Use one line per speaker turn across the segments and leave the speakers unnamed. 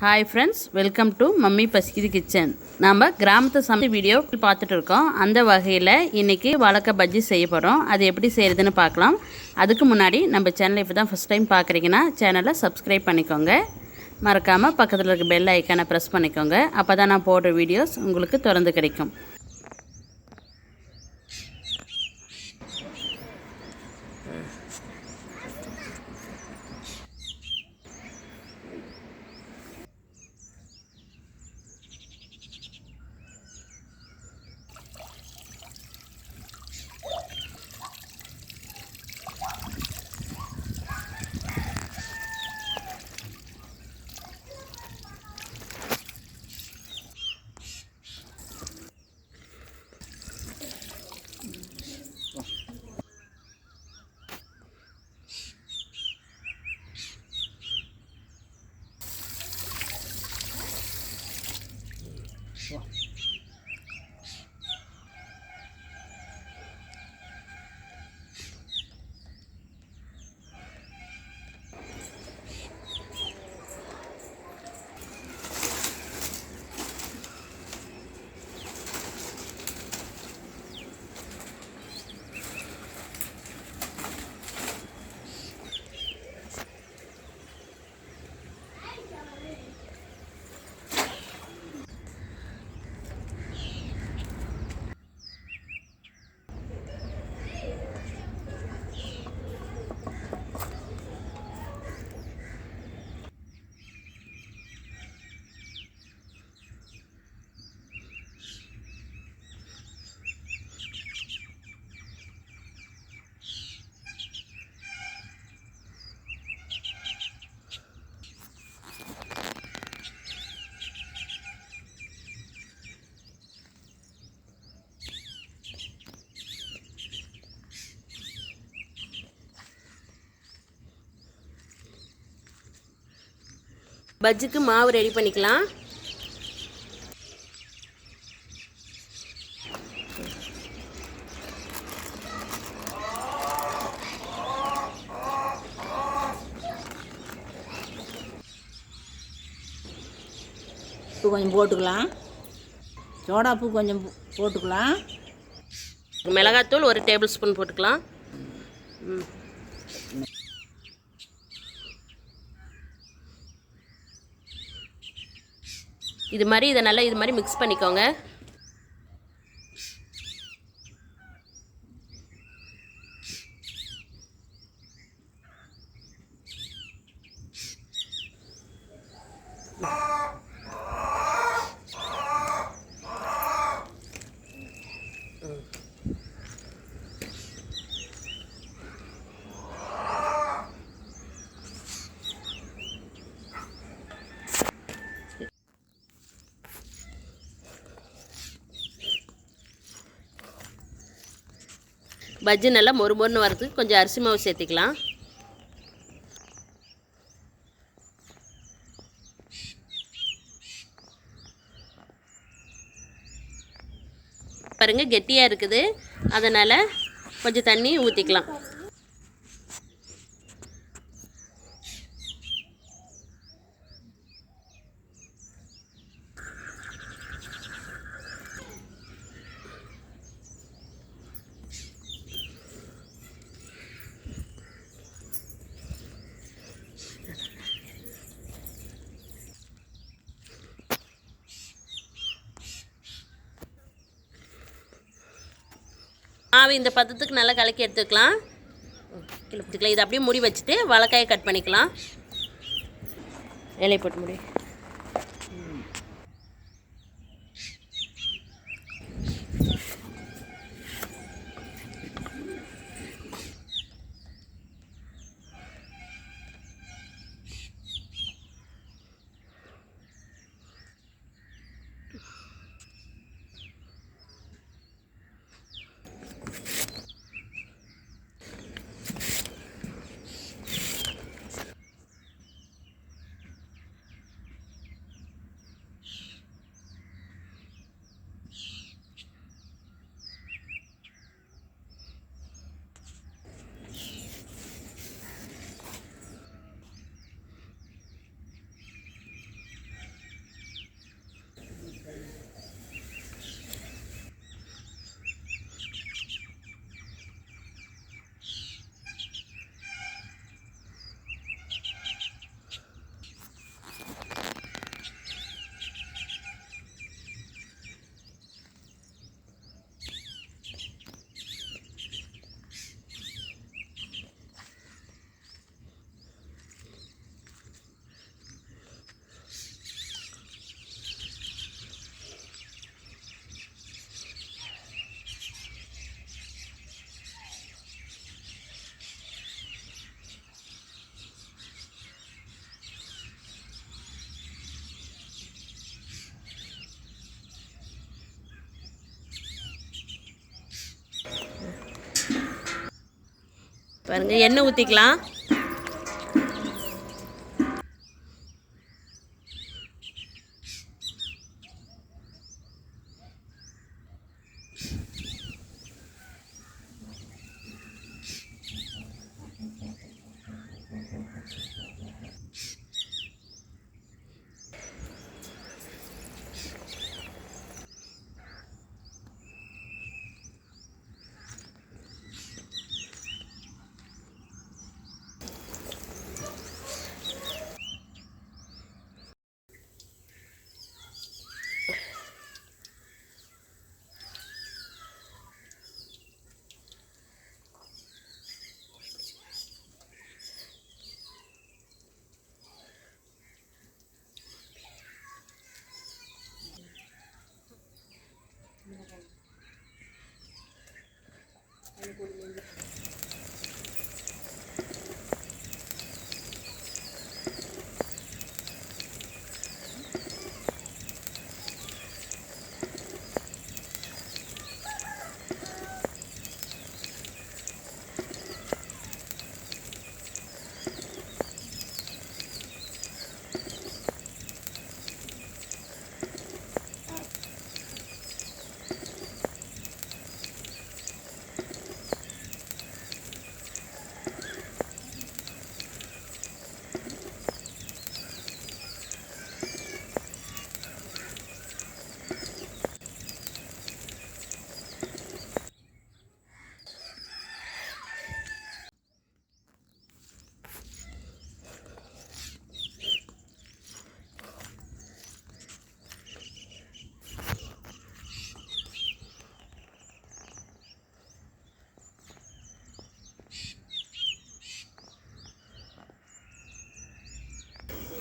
Hi friends, welcome to mummy பசிக்குது kitchen. நம்ம கிராமத்து சமையல் வீடியோ பார்த்துட்டு இருக்கோம். அந்த வகையில் இன்றைக்கி வாழைக்காய் பஜ்ஜி செய்ய போகிறோம். அது எப்படி செய்கிறதுன்னு பார்க்கலாம். அதுக்கு முன்னாடி நம்ம சேனலை இப்போ தான் ஃபஸ்ட் டைம் பார்க்குறீங்கன்னா சேனலை சப்ஸ்கிரைப் பண்ணிக்கோங்க. மறக்காமல் பக்கத்தில் இருக்க பெல் ஐக்கானை ப்ரெஸ் பண்ணிக்கோங்க. அப்போ தான் நான் போடுற வீடியோஸ் உங்களுக்கு தொடர்ந்து கிடைக்கும்.
பஜ்ஜிக்கு மாவு ரெடி பண்ணிக்கலாம்.
உப்பு கொஞ்சம் போட்டுக்கலாம். சோடாப்பூ கொஞ்சம் போட்டுக்கலாம்.
மிளகாத்தூள் 1 டேபிள் ஸ்பூன் போட்டுக்கலாம். இது மாதிரி மிக்ஸ் பண்ணிக்கோங்க. பஜ்ஜி நல்லா மொறுமொறுன்னு வரதுக்கு கொஞ்சம் அரிசி மாவு சேர்த்திக்கலாம். பாருங்கள், கெட்டியாக இருக்குது. அதனால் கொஞ்சம் தண்ணி ஊற்றிக்கலாம். மாவு இந்த பதத்துக்கு நல்லா கலக்கி எடுத்துக்கலாம். இதை அப்படியே மூடி வச்சுட்டு வாழைக்காயை கட் பண்ணிக்கலாம். இலையை போட்டு முடி. பாருங்கள், எண்ணெய் ஊற்றிக்கலாம்.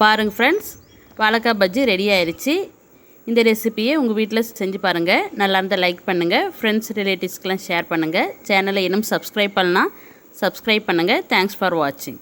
பாருங்கள் ஃப்ரெண்ட்ஸ், வாழைக்காய் பஜ்ஜி ரெடி ஆயிடுச்சு. இந்த ரெசிபியை உங்கள் வீட்டில் செஞ்சு பாருங்கள். நல்லா இருந்தால் லைக் பண்ணுங்கள், ஃப்ரெண்ட்ஸ் ரிலேட்டிவ்ஸ்க்கெலாம் ஷேர் பண்ணுங்கள். சேனலை இன்னும் சப்ஸ்கிரைப் பண்ணலாம், சப்ஸ்கிரைப் பண்ணுங்கள். தேங்க்ஸ் ஃபார் வாட்சிங்.